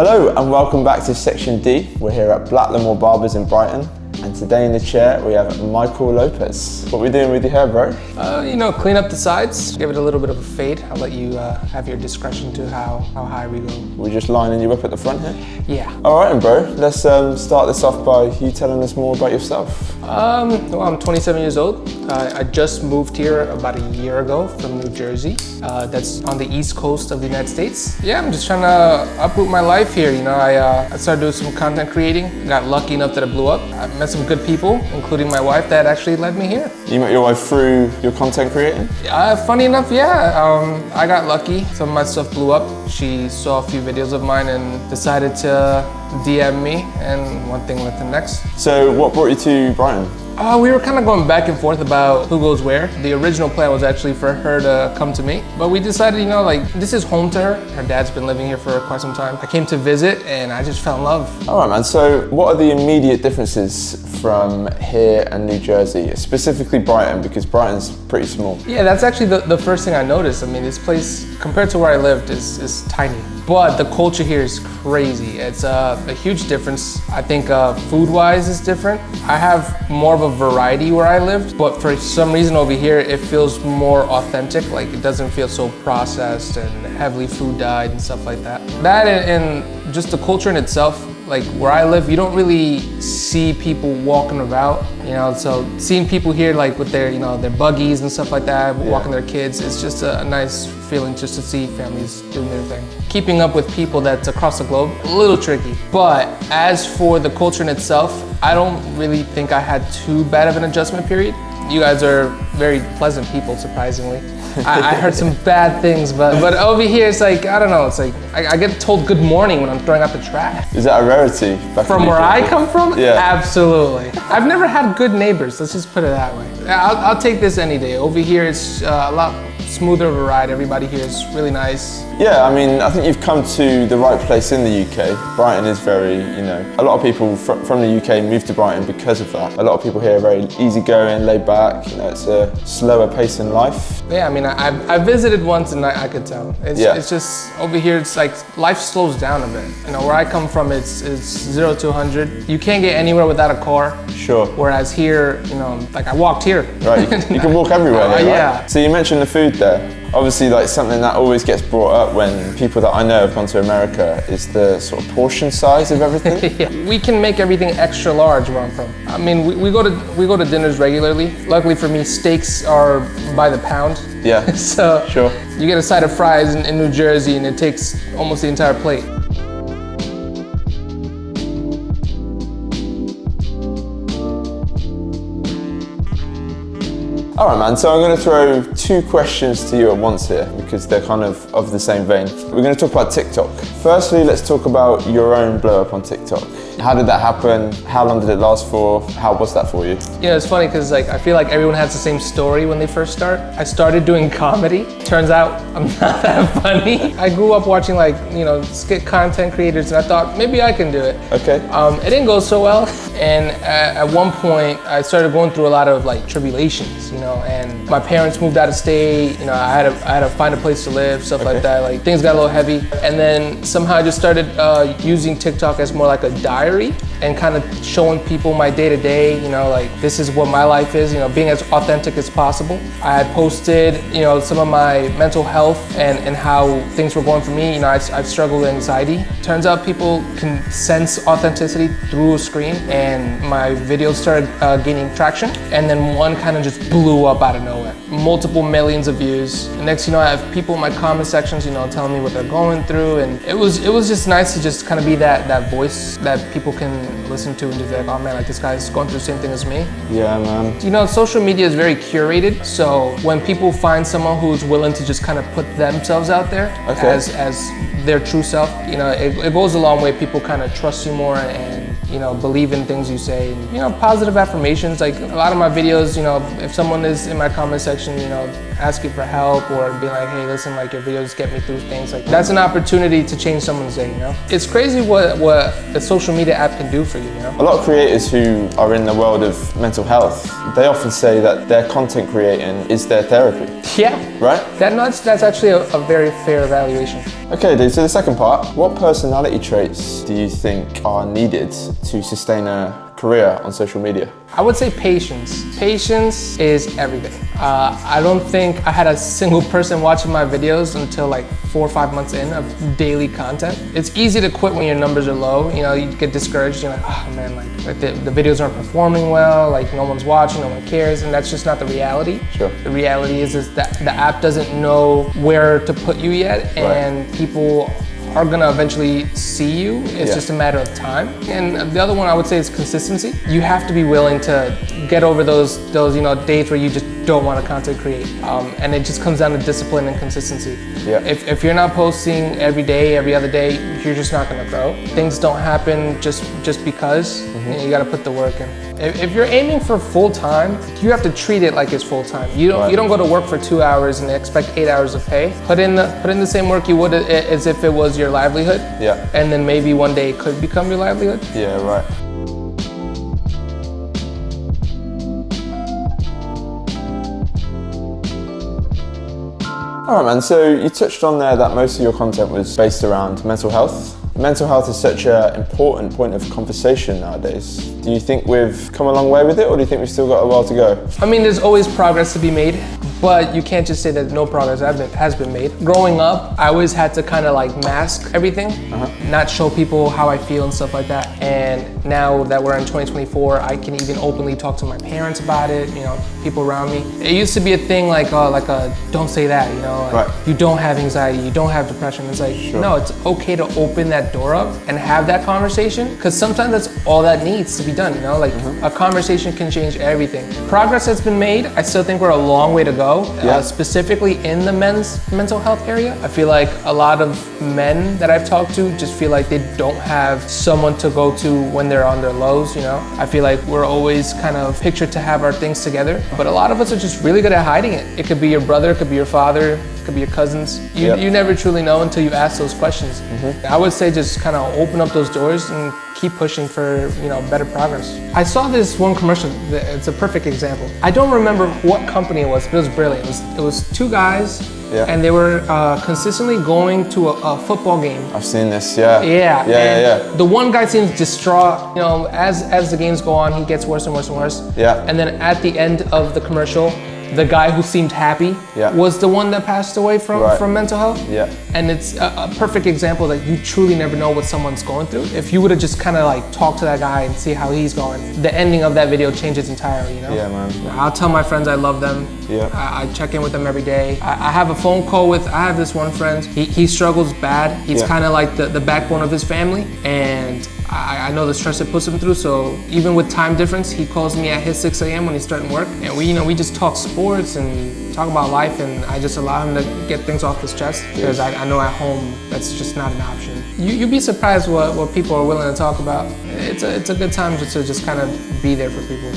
Hello and welcome back to Section D. We're here at Blacklemore Barbers in Brighton, and today in the chair we have Michael Lopez. What are we doing with your hair, bro? Clean up the sides, give it a little bit of a fade. I'll let you have your discretion to how high we go. We're just lining you up at the front here? Yeah. All right, then, bro. Let's start this off by you telling us more about yourself. Well, I'm 27 years old. I just moved here about a year ago from New Jersey. That's on the East Coast of the United States. Yeah, I'm just trying to uproot my life here. I started doing some content creating. Got lucky enough that I blew up. I met some good people, including my wife, that actually led me here. You met your wife through your content creating? Funny enough, yeah. I got lucky. Some of my stuff blew up. She saw a few videos of mine and decided to DM me, and one thing led to the next. So what brought you to Brighton? We were kind of going back and forth about who goes where. The original plan was actually for her to come to me, but we decided, this is home to her. Her dad's been living here for quite some time. I came to visit and I just fell in love. All right, man. So what are the immediate differences from here and New Jersey, specifically Brighton, because Brighton's pretty small? Yeah, that's actually the first thing I noticed. I mean, this place, compared to where I lived, is tiny. But the culture here is crazy. It's a huge difference. I think food-wise is different. I have more of a variety where I lived, but for some reason over here, it feels more authentic. Like, it doesn't feel so processed and heavily food dyed and stuff like that. That and just the culture in itself. Like where I live, you don't really see people walking about, so seeing people here like with their, their buggies and stuff like that, walking their kids, it's just a nice feeling just to see families doing their thing. Keeping up with people that's across the globe, a little tricky. But as for the culture in itself, I don't really think I had too bad of an adjustment period. You guys are very pleasant people, surprisingly. I heard some bad things, but over here it's like, I don't know, it's like, I get told good morning when I'm throwing out the trash. Is that a rarity? From where I come from? Yeah. Absolutely. I've never had good neighbors, let's just put it that way. I'll take this any day. Over here it's a lot smoother of a ride. Everybody here is really nice. Yeah, I mean, I think you've come to the right place in the UK. Brighton is very, a lot of people from the UK move to Brighton because of that. A lot of people here are very easygoing, laid back. It's a slower pace in life. Yeah, I mean, I visited once and I could tell. It's just, over here, it's like life slows down a bit. Where I come from, it's 0 to 100. You can't get anywhere without a car. Sure. Whereas here, like I walked here. Right, you can walk everywhere here, right? Yeah. So you mentioned the food there. Obviously, like something that always gets brought up when people that I know have gone to America is the sort of portion size of everything. Yeah. We can make everything extra large where I'm from. I mean, we go to dinners regularly. Luckily for me, steaks are by the pound. Yeah. So sure. You get a side of fries in New Jersey and it takes almost the entire plate. All right, man, so I'm going to throw two questions to you at once here because they're kind of the same vein. We're going to talk about TikTok. Firstly, let's talk about your own blow up on TikTok. How did that happen? How long did it last for? How was that for you? It's funny because I feel like everyone has the same story when they first start. I started doing comedy. Turns out I'm not that funny. I grew up watching skit content creators and I thought maybe I can do it. Okay. It didn't go so well. And at one point I started going through a lot of tribulations, and my parents moved out of state. I had to find a place to live, stuff like that. Like things got a little heavy. And then somehow I just started using TikTok as more like a diary and kind of showing people my day-to-day, this is what my life is, being as authentic as possible. I had posted, some of my mental health and how things were going for me. I've struggled with anxiety. Turns out people can sense authenticity through a screen, and my videos started gaining traction. And then one kind of just blew up out of nowhere. Multiple millions of views. And next, I have people in my comment sections, telling me what they're going through. And it was just nice to just kind of be that voice that people can listen to and just be like, oh man, like this guy's going through the same thing as me. Yeah, man. Social media is very curated. So when people find someone who's willing to just kind of put themselves out there as their true self, it goes a long way. People kind of trust you more and believe in things you say, and, positive affirmations. Like a lot of my videos, if someone is in my comment section, asking for help or being like, hey, listen, like your videos get me through things, like that's an opportunity to change someone's day, It's crazy what the social media app can do for you, A lot of creators who are in the world of mental health, they often say that their content creating is their therapy. Yeah. Right? That's actually a very fair evaluation. Okay, dude, so the second part, what personality traits do you think are needed to sustain a career on social media? I would say patience. Patience is everything. I don't think I had a single person watching my videos until like 4 or 5 months in of daily content. It's easy to quit when your numbers are low. You get discouraged. You're like, oh man, like the videos aren't performing well. Like no one's watching, no one cares, and that's just not the reality. Sure. The reality is that the app doesn't know where to put you yet, and people are gonna eventually see you. It's just a matter of time. And the other one I would say is consistency. You have to be willing to get over those days where you just don't want to content create. And it just comes down to discipline and consistency. Yeah. If you're not posting every day, every other day, you're just not gonna grow. Things don't happen just because. You gotta put the work in. If you're aiming for full time, you have to treat it like it's full time. You don't go to work for 2 hours and expect 8 hours of pay. Put in the same work you would as if it was your livelihood. Yeah. And then maybe one day it could become your livelihood. Yeah, right. All right, man, so you touched on there that most of your content was based around mental health. Mental health is such an important point of conversation nowadays. Do you think we've come a long way with it, or do you think we've still got a while to go? I mean, there's always progress to be made, but you can't just say that no progress has been made. Growing up, I always had to kind of like mask everything, not show people how I feel and stuff like that. And now that we're in 2024, I can even openly talk to my parents about it, people around me. It used to be a thing like don't say that, you don't have anxiety, you don't have depression. It's like, no, it's okay to open that door up and have that conversation, because sometimes that's all that needs to be done, a conversation can change everything. Progress has been made. I still think we're a long way to go. Specifically in the men's mental health area. I feel like a lot of men that I've talked to just feel like they don't have someone to go to when they're on their lows, I feel like we're always kind of pictured to have our things together, but a lot of us are just really good at hiding it. It could be your brother, it could be your father, it could be your cousins. You never truly know until you ask those questions. I would say just kind of open up those doors and keep pushing for better progress. I saw this one commercial. It's a perfect example. I don't remember what company it was, but it was brilliant. It was two guys, and they were consistently going to a football game. I've seen this. Yeah. The one guy seems distraught. As the games go on, he gets worse and worse and worse. Yeah. And then at the end of the commercial, the guy who seemed happy was the one that passed away from mental health. Yeah. And it's a perfect example that you truly never know what someone's going through. If you would have just kind of like talked to that guy and see how he's going, the ending of that video changes entirely, Yeah, man. I'll tell my friends I love them. Yeah. I check in with them every day. I have a phone call I have this one friend. He struggles bad. He's kind of like the backbone of his family. And I know the stress it puts him through, so even with time difference, he calls me at his 6 a.m. when he's starting work, and we just talk sports and talk about life, and I just allow him to get things off his chest, because I know at home that's just not an option. You'd be surprised what people are willing to talk about. It's a good time to just kind of be there for people.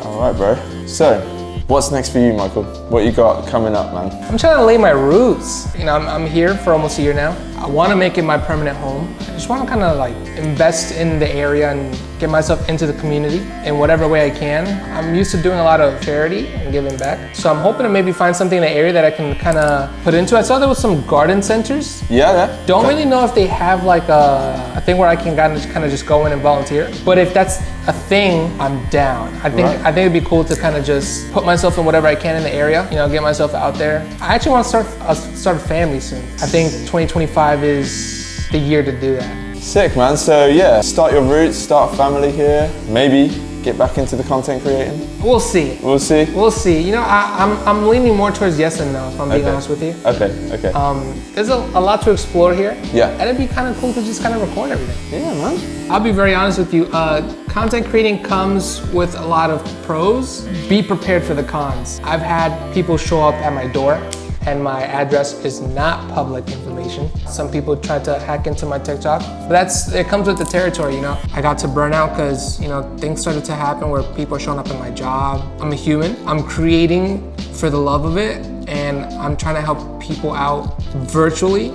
All right, bro. So, what's next for you, Michael? What you got coming up, man? I'm trying to lay my roots. I'm here for almost a year now. I want to make it my permanent home. I just want to kind of like invest in the area and get myself into the community in whatever way I can. I'm used to doing a lot of charity and giving back. So I'm hoping to maybe find something in the area that I can kind of put into. I saw there was some garden centers. Yeah. Don't really know if they have like a thing where I can kind of just go in and volunteer. But if that's a thing, I'm down. I think it'd be cool to kind of just put myself in whatever I can in the area, get myself out there. I actually want to start a family soon. I think 2025 is the year to do that. Sick, man. So yeah, start your roots, start a family here, maybe get back into the content creating? We'll see. We'll see. We'll see. You know, I'm leaning more towards yes and no, if I'm being Okay. honest with you. Okay. There's a lot to explore here. Yeah. And it'd be kind of cool to just kind of record everything. Yeah, man. I'll be very honest with you. Content creating comes with a lot of pros. Be prepared for the cons. I've had people show up at my door and my address is not public information. Some people tried to hack into my TikTok, but it comes with the territory, you know. I got to burn out because, you know, things started to happen where people are showing up in my job. I'm a human. I'm creating for the love of it, and I'm trying to help people out virtually,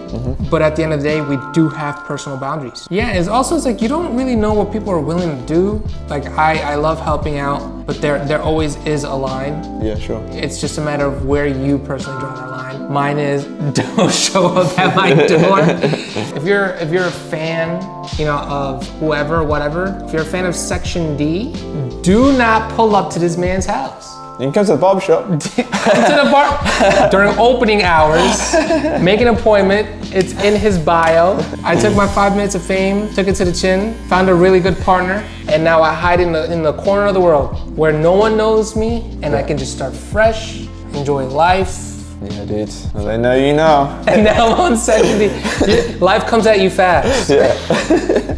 but at the end of the day, we do have personal boundaries. Yeah, it's like you don't really know what people are willing to do. Like I love helping out, but there always is a line. Yeah, sure. It's just a matter of where you personally draw that line. Mine is don't show up at my door. If you're a fan, you know, of whoever, whatever, if you're a fan of Section D, do not pull up to this man's house. You can come to the barber shop. Come to the bar during opening hours, make an appointment. It's in his bio. I took my 5 minutes of fame, took it to the chin, found a really good partner, and now I hide in the corner of the world where no one knows me, and I can just start fresh, enjoy life. Yeah, dude. Well, they know you now. And now I'm on Section D. Life comes at you fast. Yeah.